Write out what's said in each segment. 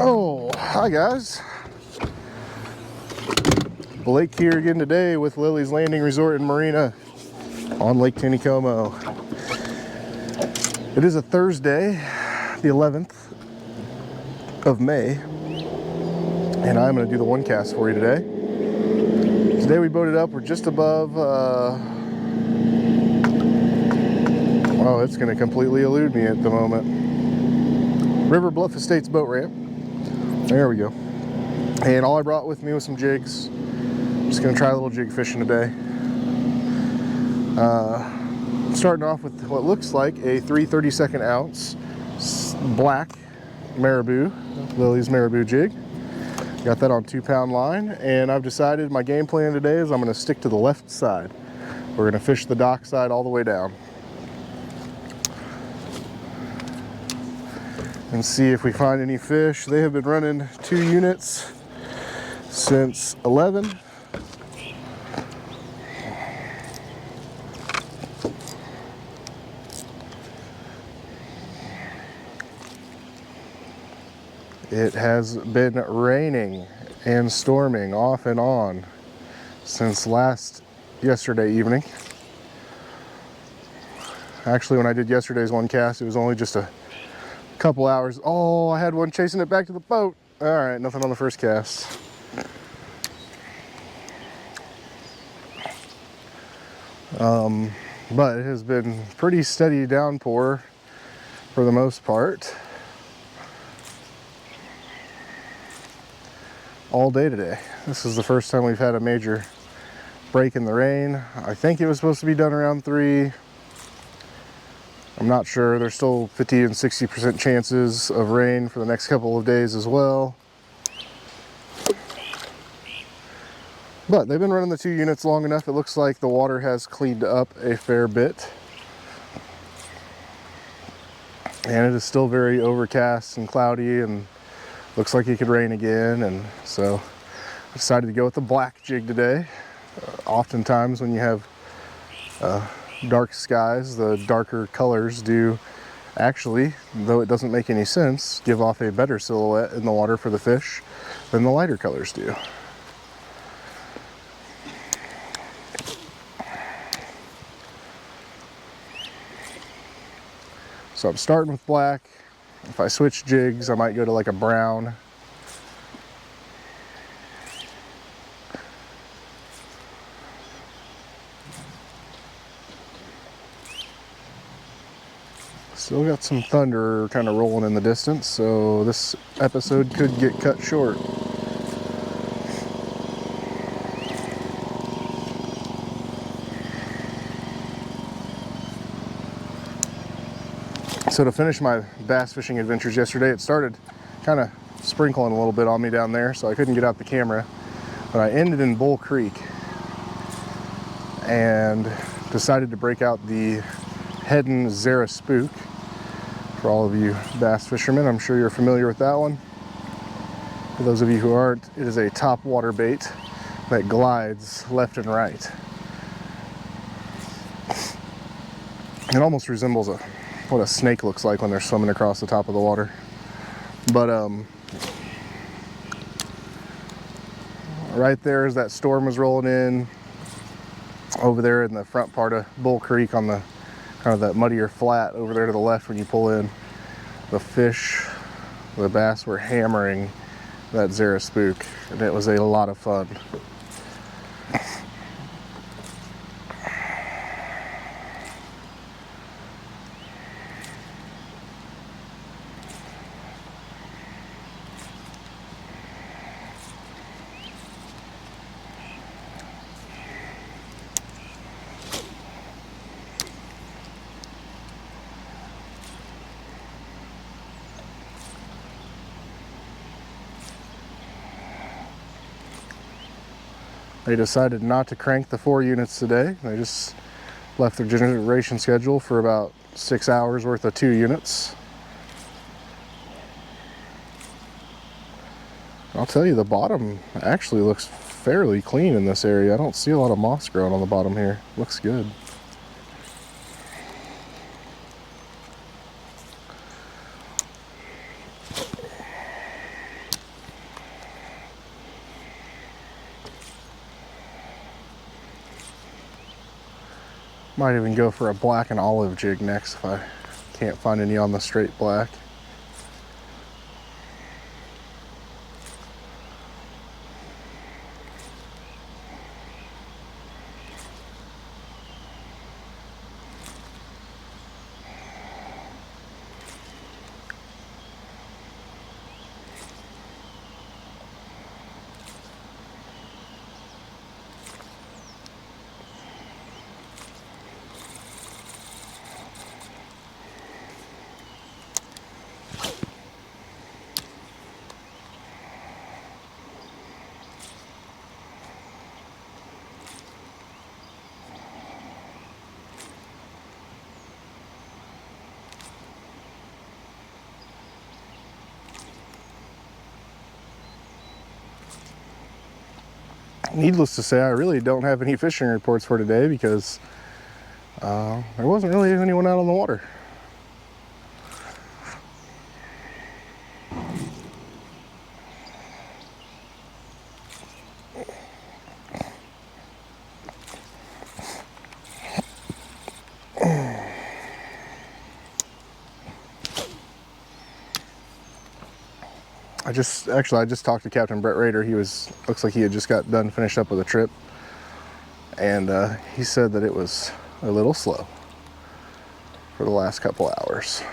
Oh, hi guys. Blake here again today with Lilley's Landing Resort and Marina on Lake Taneycomo. It is a Thursday, the 11th of May, and I'm going to do the one cast for you today. Today we boated up, we're just above, oh, it's going to completely elude me at the moment. River Bluff Estates boat ramp. There we go. And all I brought with me was some jigs. I'm just going to try a little jig fishing today. Starting off with what looks like a 3/32 ounce black marabou, Lilley's marabou jig. Got that on 2-pound line, and I've decided my game plan today is I'm going to stick to the left side. We're going to fish the dock side all the way down and see if we find any fish. They have been running 2 units since 11. It has been raining and storming off and on since yesterday evening. Actually, when I did yesterday's one cast, it was only just a couple hours. Oh, I had one chasing it back to the boat. All right, nothing on the first cast. But it has been pretty steady downpour for the most part all day today. This is the first time we've had a major break in the rain. I think it was supposed to be done around 3. I'm not sure. There's still 50 and 60% chances of rain for the next couple of days as well. But they've been running the 2 units long enough. It looks like the water has cleaned up a fair bit. And it is still very overcast and cloudy, and looks like it could rain again. And so I decided to go with the black jig today. Oftentimes when you have dark skies, the darker colors do actually, though it doesn't make any sense, give off a better silhouette in the water for the fish than the lighter colors do. So I'm starting with black. If I switch jigs, I might go to like a brown. Still got some thunder kind of rolling in the distance, so this episode could get cut short. So to finish my bass fishing adventures yesterday, it started kind of sprinkling a little bit on me down there, so I couldn't get out the camera. But I ended in Bull Creek and decided to break out the Heddon Zara Spook. For all of you bass fishermen, I'm sure you're familiar with that one. For those of you who aren't, it is a top water bait that glides left and right. It almost resembles what a snake looks like when they're swimming across the top of the water. But right there as that storm was rolling in, over there in the front part of Bull Creek on the kind of that muddier flat over there to the left when you pull in, the bass were hammering that Zara Spook, and it was a lot of fun. They decided not to crank the 4 units today. They just left their generation schedule for about 6 hours worth of 2 units. I'll tell you, the bottom actually looks fairly clean in this area. I don't see a lot of moss growing on the bottom here. Looks good. Might even go for a black and olive jig next if I can't find any on the straight black. Needless to say, I really don't have any fishing reports for today because there wasn't really anyone out on the water. I just talked to Captain Brett Rader. Looks like he had just got done finished up with a trip, and he said that it was a little slow for the last couple hours.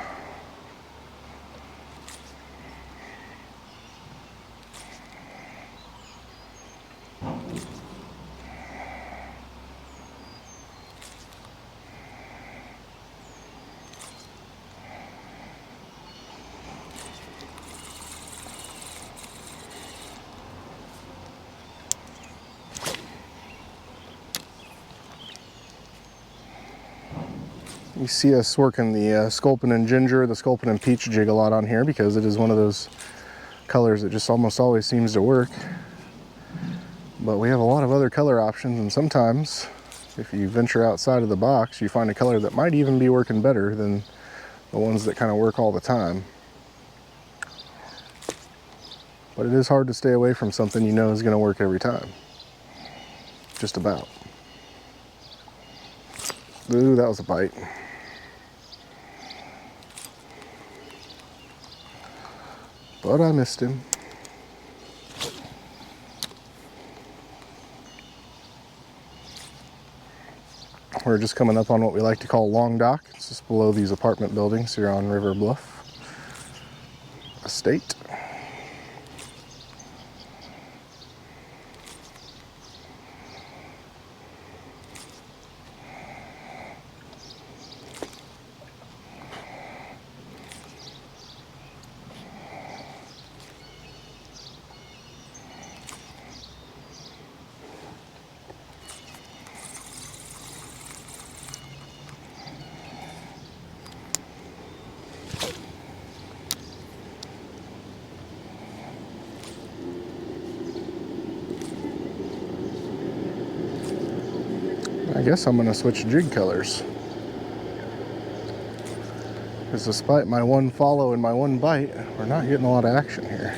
You see us working the Sculpin and Ginger, the Sculpin and Peach jig a lot on here because it is one of those colors that just almost always seems to work. But we have a lot of other color options, and sometimes if you venture outside of the box, you find a color that might even be working better than the ones that kind of work all the time. But it is hard to stay away from something you know is going to work every time. Just about. Ooh, that was a bite. But I missed him. We're just coming up on what we like to call Long Dock. It's just below these apartment buildings here on River Bluff Estate. I guess I'm going to switch jig colors, because despite my one follow and my one bite, we're not getting a lot of action here.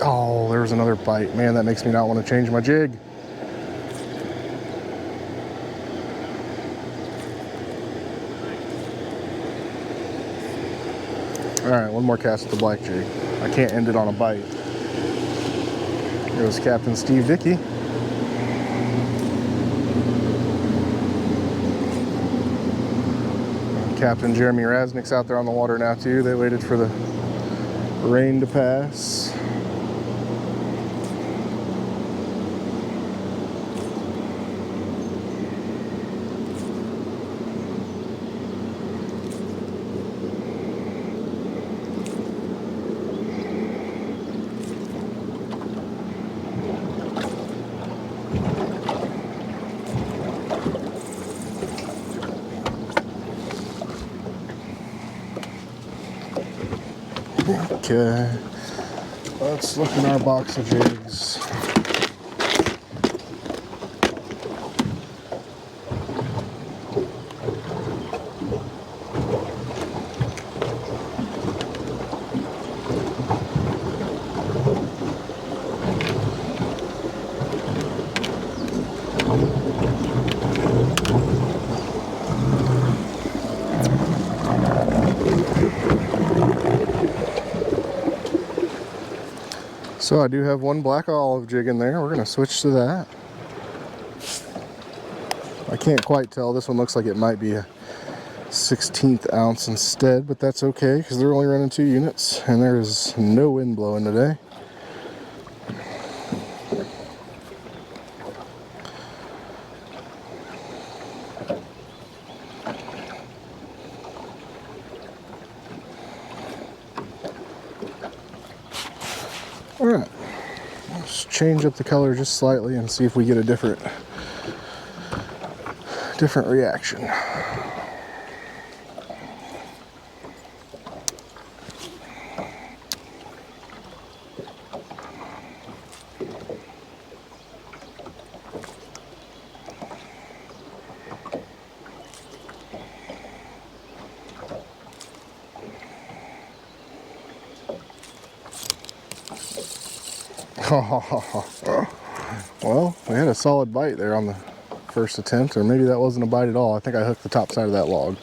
Oh, there was another bite. Man, that makes me not want to change my jig. All right, one more cast with the black jig. I can't end it on a bite. Here goes Captain Steve Dickey. Captain Jeremy Rasnick's out there on the water now too. They waited for the rain to pass. Okay, let's look in our box of jigs. So I do have one black olive jig in there. We're going to switch to that. I can't quite tell. This one looks like it might be a 16th ounce instead, but that's okay because they're only running 2 units and there is no wind blowing today. Alright, let's change up the color just slightly and see if we get a different reaction. Well, we had a solid bite there on the first attempt, or maybe that wasn't a bite at all. I think I hooked the top side of that log.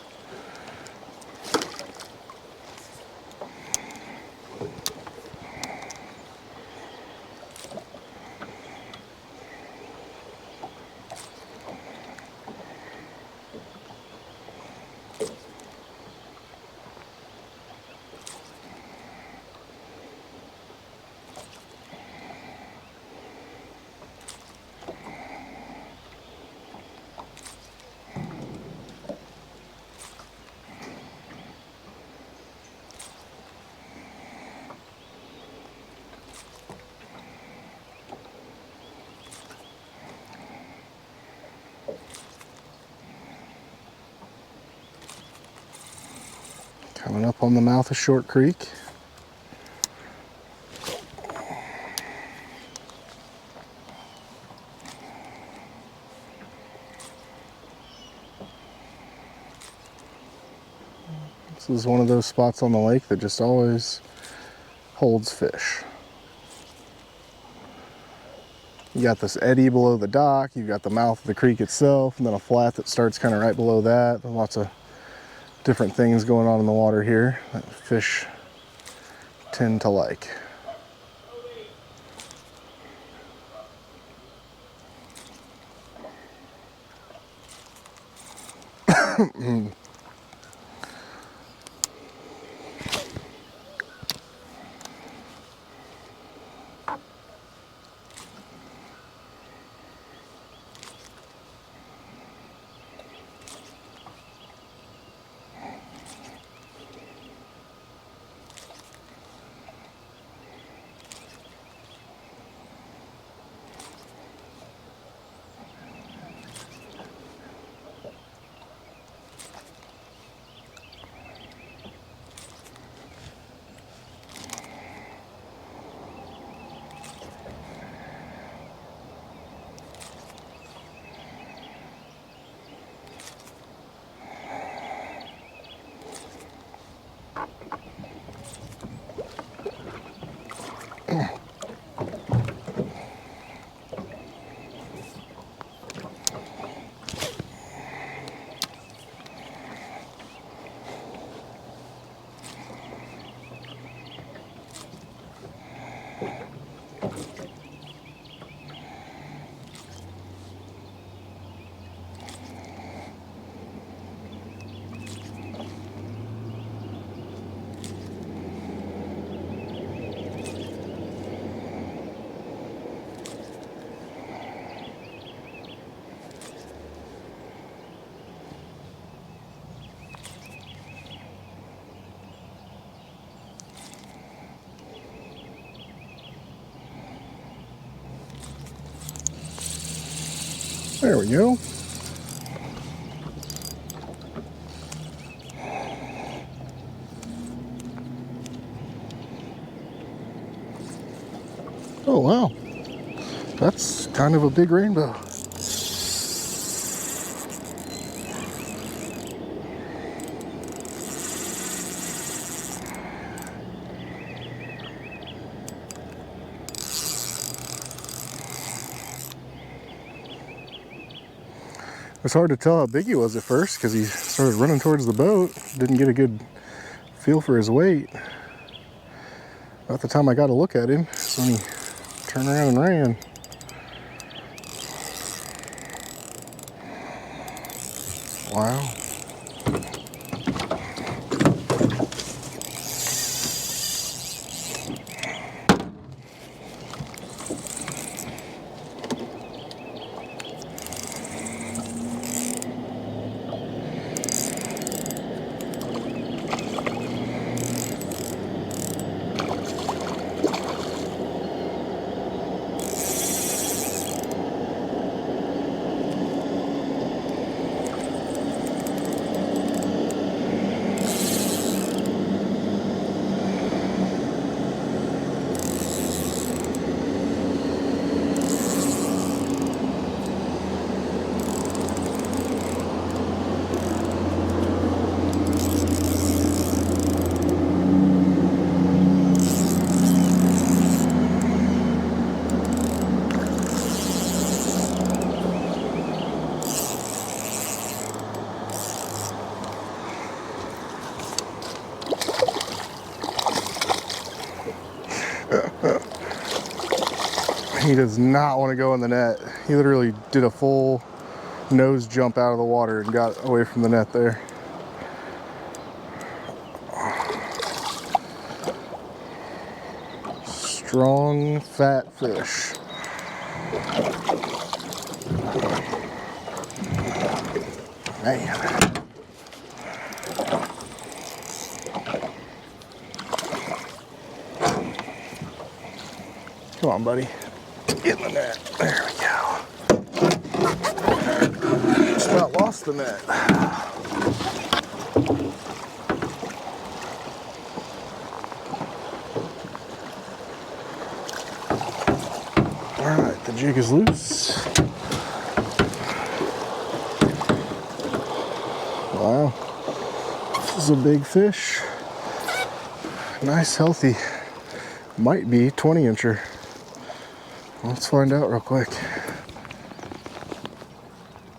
Coming up on the mouth of Short Creek. This is one of those spots on the lake that just always holds fish. You got this eddy below the dock, you've got the mouth of the creek itself, and then a flat that starts kind of right below that. There's lots of different things going on in the water here that fish tend to like. There we go. Oh wow, that's kind of a big rainbow. It's hard to tell how big he was at first because he started running towards the boat. Didn't get a good feel for his weight. About the time I got a look at him, when he turned around and ran. Wow. He does not want to go in the net. He literally did a full nose jump out of the water and got away from the net there. Strong, fat fish. Man. Come on, buddy. Get in the net. There we go. Just about lost the net. Alright, the jig is loose. Wow. This is a big fish. Nice, healthy. Might be 20-incher. Let's find out real quick.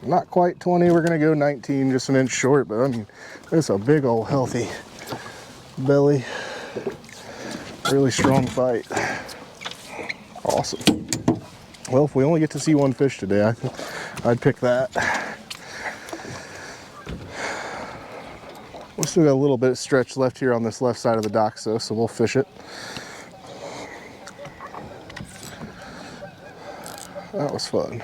Not quite 20, we're gonna go 19, just an inch short, but I mean, it's a big old healthy belly. Really strong fight. Awesome. Well, if we only get to see one fish today, I'd pick that. We still got a little bit of stretch left here on this left side of the dock, so we'll fish it. That was fun.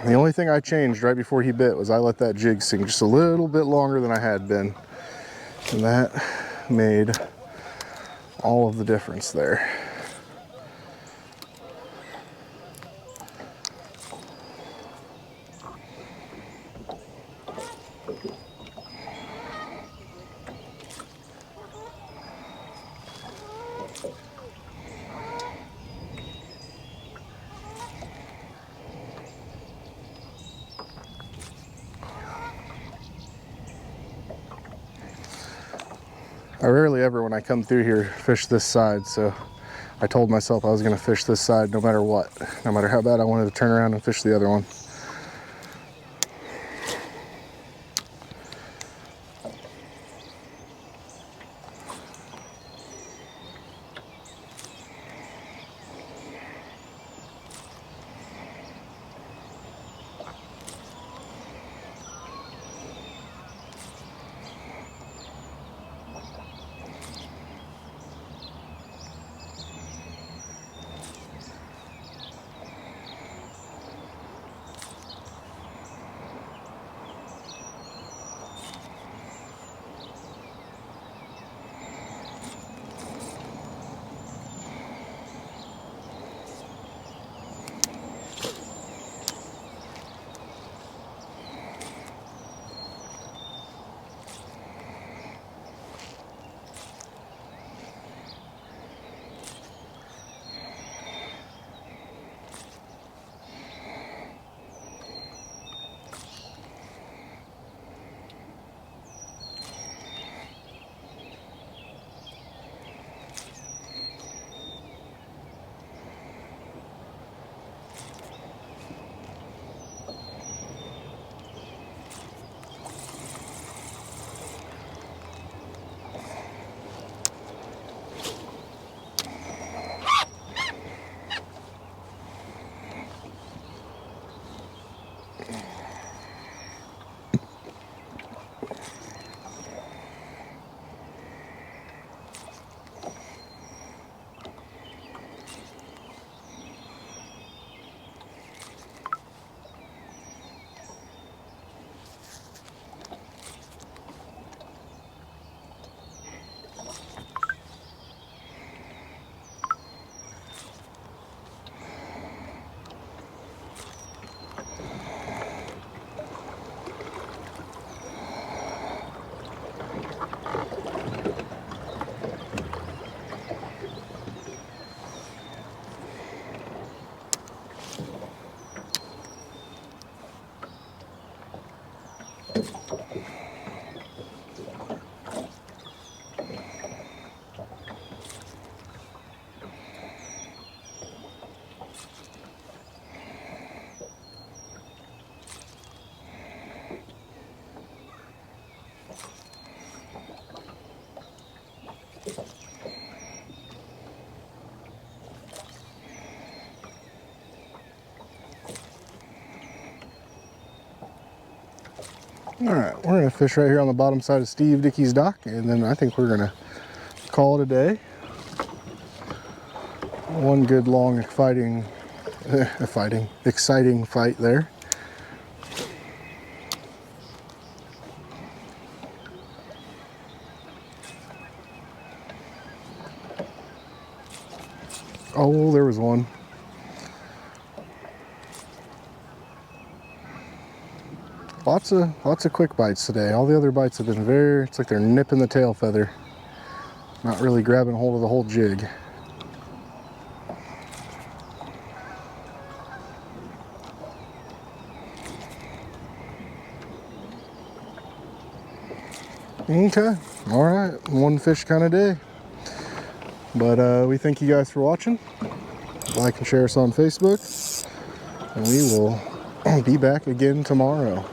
The only thing I changed right before he bit was I let that jig sink just a little bit longer than I had been. And that made all of the difference there. I rarely ever, when I come through here, fish this side, so I told myself I was going to fish this side no matter what, no matter how bad I wanted to turn around and fish the other one. All right, we're gonna fish right here on the bottom side of Steve Dickey's dock, and then I think we're gonna call it a day. One good long exciting fight there. Oh, there was one. Lots of quick bites today. All the other bites have been it's like they're nipping the tail feather. Not really grabbing hold of the whole jig. Okay, all right, one fish kind of day. But we thank you guys for watching. Like and share us on Facebook, and we will be back again tomorrow.